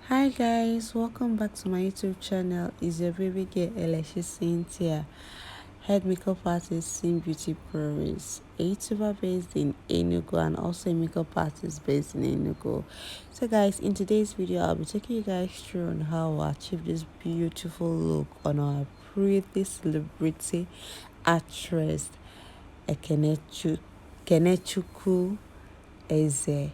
Hi guys, welcome back to my YouTube channel. It's your baby girl Eyeshadow Cynthia, head makeup artist, Sim Beauty Paris, a YouTuber based in Enugu and also a makeup artist based in Enugu. So guys, in today's video, I'll be taking you guys through on how I achieve this beautiful look on our pretty celebrity actress, Kenechukwu Ezeh.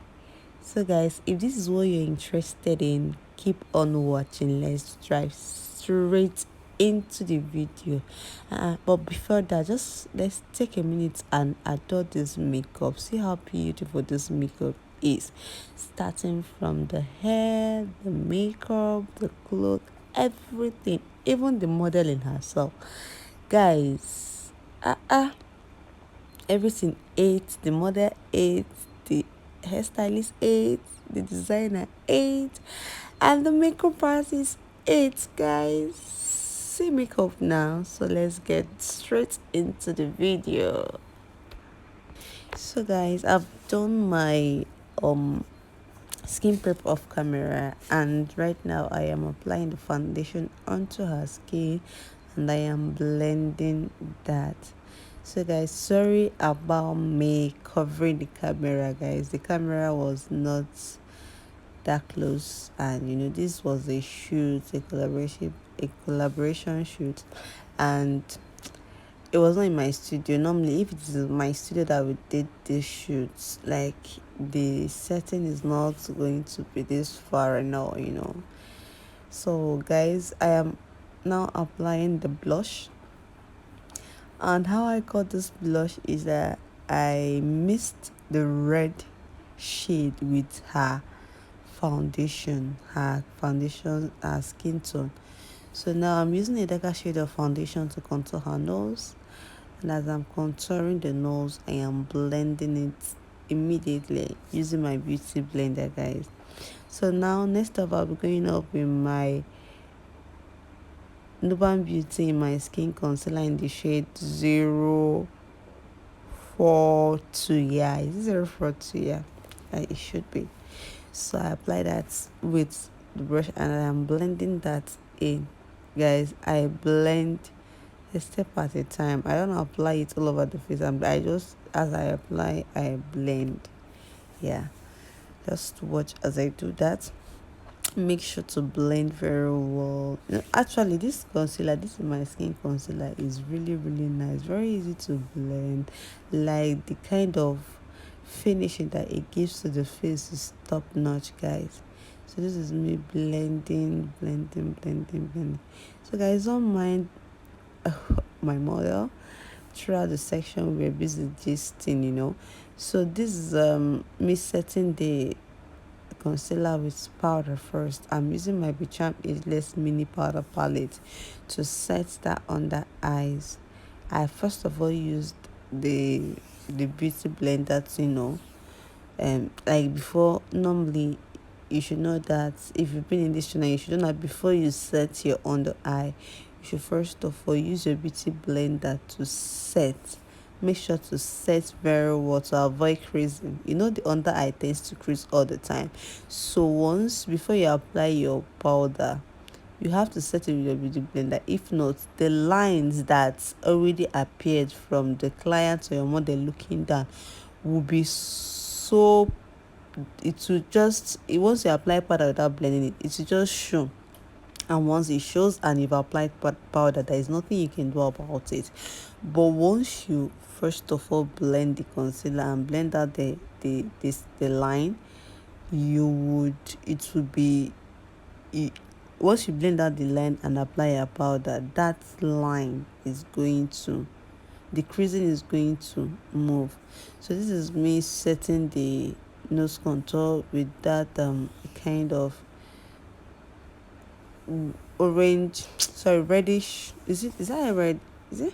So guys, if this is what you're interested in, keep on watching. Let's drive straight into the video. But before that, just let's take a minute and adore this makeup. See how beautiful this makeup is, starting from the hair, the makeup, the cloth, everything, even the modeling herself. Guys, everything ate, the model ate, the hairstylist ate, the designer ate, and the makeup artist ate. Guys, see makeup now, so let's get straight into the video. So guys, I've done my skin prep off camera, and right now I am applying the foundation onto her skin and I am blending that. So guys, sorry about me covering the camera. Guys, the camera was not that close, and this was a shoot, a collaboration shoot, and it was not in my studio. Normally, if it is my studio that we did this shoot, like, the setting is not going to be this far now. So guys, I am now applying the blush, and how I got this blush is that I mixed the red shade with her skin tone. So now I'm using a darker shade of foundation to contour her nose, and as I'm contouring the nose, I am blending it immediately using my beauty blender, guys. So now next up, I'll be going up with my Nuban Beauty in my skin concealer in the shade 042. Yeah, is it 042? Yeah, it should be. So I apply that with the brush and I am blending that in. Guys, I blend a step at a time. I don't apply it all over the face. I just, as I apply, I blend. Yeah, just watch as I do that. Make sure to blend very well. Actually, this is my skin concealer, is really nice, very easy to blend. Like, the kind of finishing that it gives to the face is top notch, guys. So this is me blending. So guys, don't mind my model. Throughout the section, we're busy gisting. So this is me setting the concealer with powder first. I'm using my Bicham Ageless Mini Powder Palette to set that under eyes. I first of all used the beauty blender to like, before, normally you should know that if you've been in this channel, you should know that before you set your under eye, you should first of all use your beauty blender to set. Make sure to set very well to avoid creasing. The under eye tends to crease all the time. So once, before you apply your powder, you have to set it with your beauty blender. If not, the lines that already appeared from the client or your model looking down will be so, it will just, once you apply powder without blending it will just show. And once it shows and you've applied powder, there is nothing you can do about it. But once you first of all blend the concealer and blend out the line, it would be, once you blend out the line and apply your powder, that line is going to, the creasing is going to move. So this is me setting the nose contour with that kind of orange, sorry, reddish, is that a red, is it?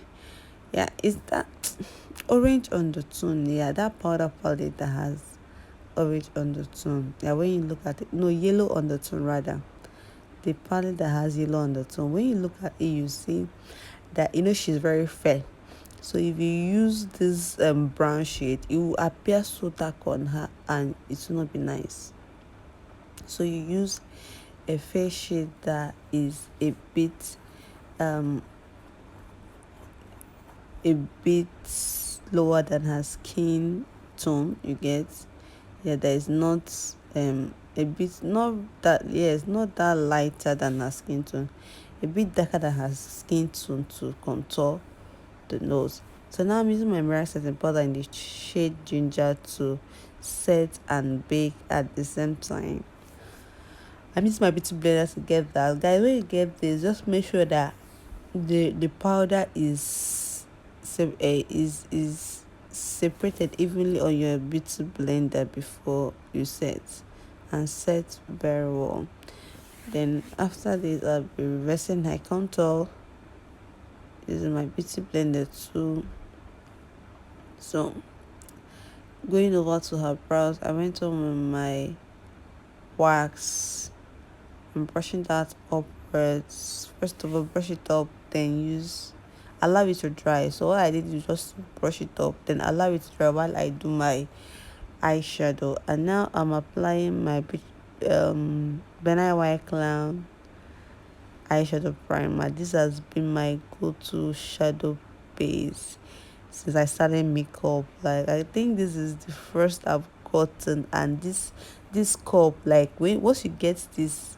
Yeah, is that orange undertone? Yeah, that powder palette that has orange undertone. Yeah, when you look at it, no, yellow undertone rather. The palette that has yellow undertone, when you look at it, you see that she's very fair. So if you use this brown shade, it will appear so dark on her and it will not be nice. So you use a face shade that is um a bit lower than her skin tone, you get. Yeah, there is not a bit, not that, yes, not that lighter than her skin tone, a bit darker than her skin tone to contour the nose. So now I'm using my mirror setting powder in the shade ginger to set and bake at the same time. I'm using my beauty blender to get that. Guys, when you get this, just make sure that the powder is separated evenly on your beauty blender before you set, and set very well. Then after this, I'll be reversing my contour using my beauty blender too. So going over to her brows, I went on with my wax. I'm brushing that upwards. First of all, brush it up, then allow it to dry. So what I did is just brush it up, then allow it to dry while I do my eyeshadow. And now I'm applying my Benai White Clown eyeshadow primer. This has been my go-to shadow base since I started makeup. Like, I think this is the first I've gotten, and this cup, like, once you get this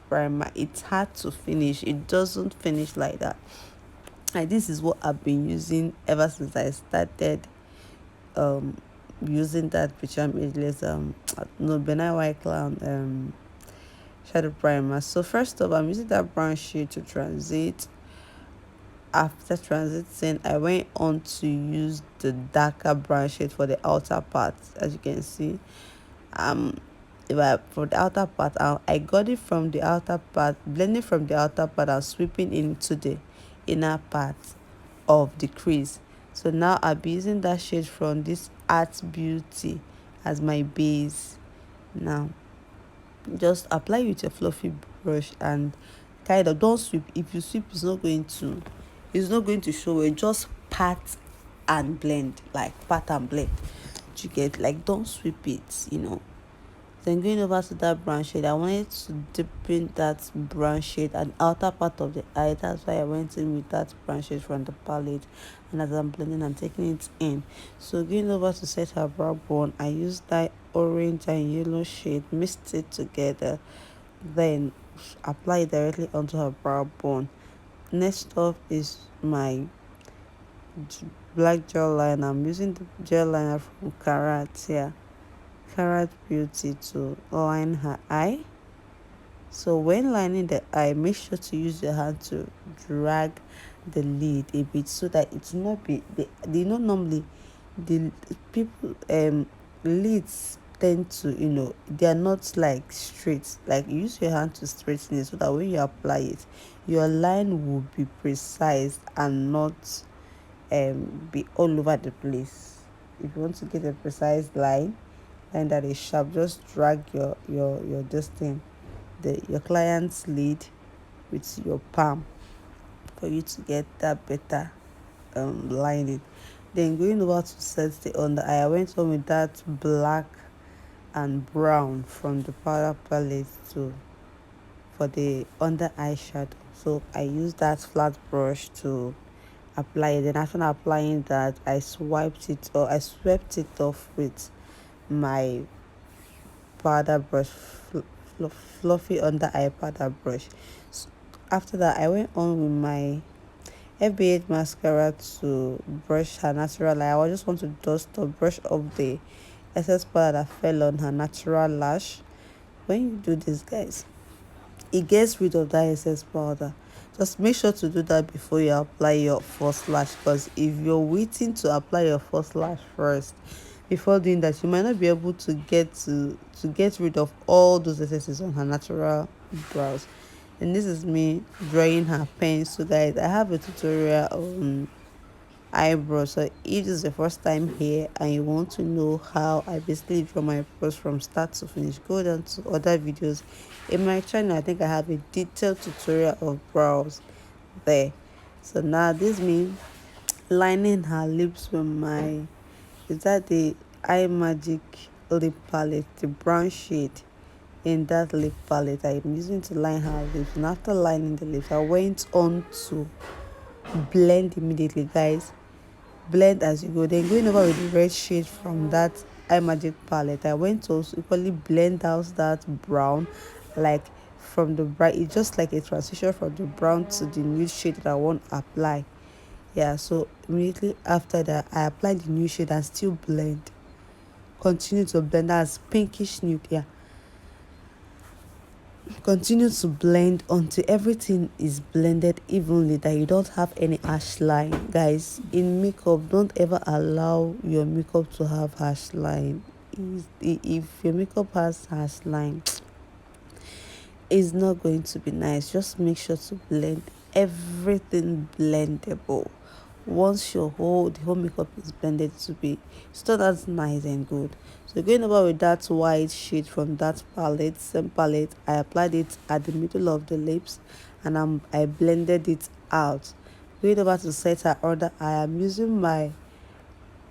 primer, it's hard to finish. It doesn't finish like that. And this is what I've been using ever since I started um using that picture ageless no Benai White Clown shadow primer. So first off, I'm using that brown shade to transit. After transiting, I went on to use the darker brown shade for the outer part. As you can see, for the outer part, I got it from the outer part, blending from the outer part and sweeping into the inner part of the crease. So now I'll be using that shade from this Art Beauty as my base. Now just apply with a fluffy brush and kind of don't sweep. If you sweep, it's not going to show it. Just pat and blend, like pat and blend. You get, like, don't sweep it. Then going over to that brown shade, I wanted to deepen that brown shade and outer part of the eye. That's why I went in with that brown shade from the palette. And as I'm blending, I'm taking it in. So going over to set her brow bone, I used that orange and yellow shade, mixed it together, then apply it directly onto her brow bone. Next up is my black gel liner. I'm using the gel liner from Carrot Beauty to line her eye. So when lining the eye, make sure to use your hand to drag the lid a bit so that it's not be they not normally the people lids tend to, they are not like straight. Like, use your hand to straighten it so that when you apply it, your line will be precise and not be all over the place. If you want to get a precise line and that is sharp, just drag your this thing, your client's lid, with your palm for you to get that better lining. Then going over to set the under eye, I went on with that black and brown from the powder palette for the under eye shadow. So I used that flat brush to apply it. Then after applying that, I swept it off with my powder brush, fluffy under eye powder brush. So after that, I went on with my FB8 mascara to brush her natural eye. I just want to brush off the excess powder that fell on her natural lash. When you do this, guys, it gets rid of that excess powder. Just make sure to do that before you apply your false lash, because if you're waiting to apply your false lash first before doing that, you might not be able to get rid of all those excesses on her natural brows. And this is me drawing her pen. So guys, I have a tutorial on eyebrows. So if this is the first time here and you want to know how I basically draw my brows from start to finish, go down to other videos in my channel. I think I have a detailed tutorial of brows there. So now this me lining her lips with my, is that the Eye Magic lip palette, the brown shade. in that lip palette I'm using to line her lips. And after lining the lips, I went on to blend immediately, guys. Blend as you go. Then going over with the red shade from that eye magic palette, I went to also equally blend out that brown, like from the bright. It's just like a transition from the brown to the nude shade that I want to apply. Yeah, so immediately after that, I applied the new shade and still blend. Continue to blend as pinkish nude. Yeah, continue to blend until everything is blended evenly, that you don't have any harsh line. Guys, in makeup, don't ever allow your makeup to have harsh line. If your makeup has harsh line, it's not going to be nice. Just make sure to blend everything blendable. Once the whole makeup is blended to be still that's nice and good. So going over with that white shade from that palette, same palette, I applied it at the middle of the lips, and I blended it out. Going over to set her under eye, I'm using my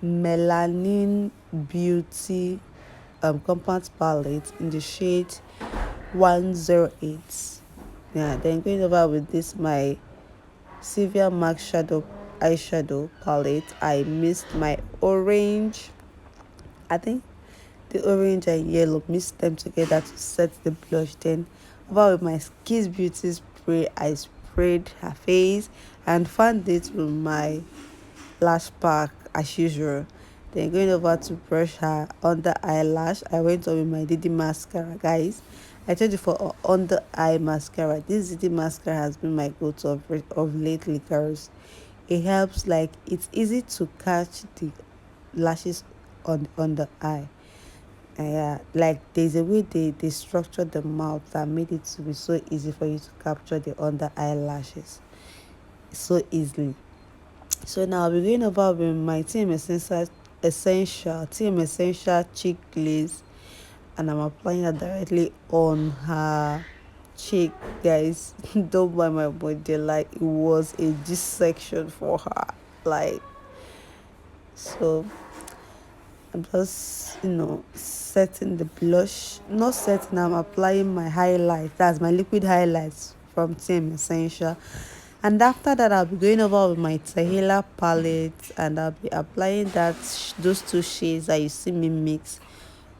Melanin Beauty compact palette in the shade 108. Yeah, then going over with this my Sylvia Max shadow eyeshadow palette. I mixed my orange, I think the orange and yellow, mixed them together to set the blush. Then over with my Kiss Beauty spray, I sprayed her face and fanned it with my lash pack as usual. Then going over to brush her under eyelash, I went on with my Didi mascara, guys. I told you for under eye mascara, this Didi mascara has been my go-to of lately, girls. It helps, like it's easy to catch the lashes on the eye. Yeah, like there's a way they structured the mouth that made it to be so easy for you to capture the under eyelashes so easily. So now I'll be going over with my Team Essential cheek glaze, and I'm applying it directly on her cheek, guys. Don't buy my body, like it was a dissection for her, like. So I'm just, setting the blush. Not setting, I'm applying my highlight. That's my liquid highlights from Team Essential. And after that, I'll be going over with my Tahila palette, and I'll be applying those two shades that you see me mix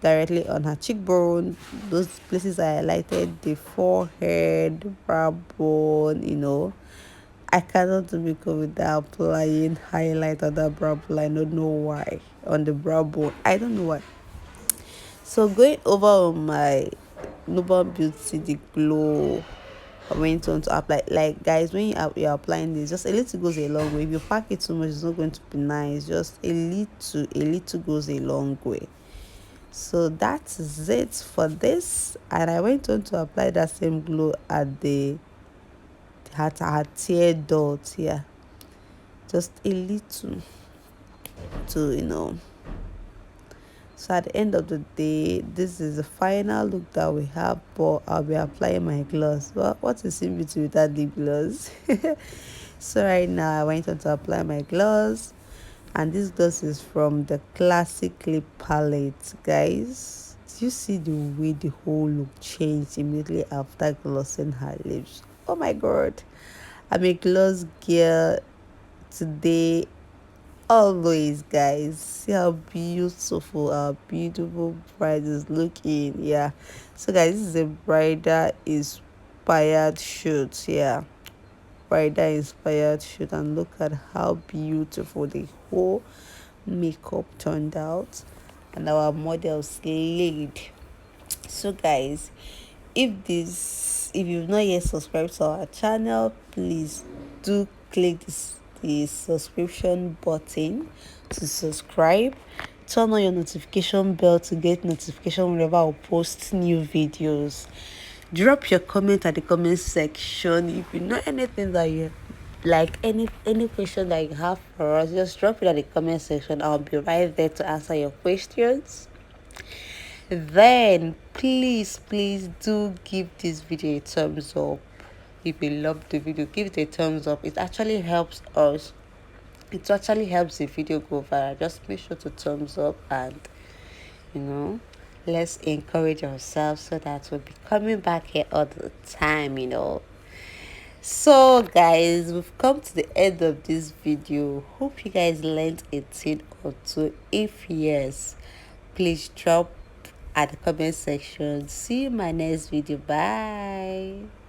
directly on her cheekbone, those places I highlighted, the forehead, brow bone. I cannot do makeup without applying highlight on that brow bone. I don't know why. On the brow bone, I don't know why. So going over on my Noble Beauty the Glow, I went on to apply. Like, guys, when you're applying this, just a little goes a long way. If you pack it too much, it's not going to be nice. Just a little goes a long way. So that is it for this, and I went on to apply that same glow at the her tear dot. Yeah, just a little to. So at the end of the day, this is the final look that we have, but I'll be applying my gloss. Well, what is in between with that lip gloss? So right now I went on to apply my gloss, and this gloss is from the Classic Lip Palette, guys. Do you see the way the whole look changed immediately after glossing her lips? Oh my god, I'm a gloss girl today, always, guys. See how beautiful our beautiful bride is looking. Yeah, so guys, this is a bridal inspired shoot. Yeah, bridal inspired shoot, and look at how beautiful the whole makeup turned out, and our model slayed. So guys, if you've not yet subscribed to our channel, please do click the subscription button to subscribe. Turn on your notification bell to get notification whenever I post new videos. Drop your comment at the comment section. If you know anything that you like, any question that you have for us, just drop it at the comment section. I'll be right there to answer your questions. Then please do give this video a thumbs up. If you love the video, give it a thumbs up. It actually helps us. It actually helps the video go viral. Just make sure to thumbs up, and you know Let's encourage ourselves so that we'll be coming back here all the time, So guys, we've come to the end of this video. Hope you guys learned a thing or two. If yes, please drop at the comment section. See you in my next video. Bye.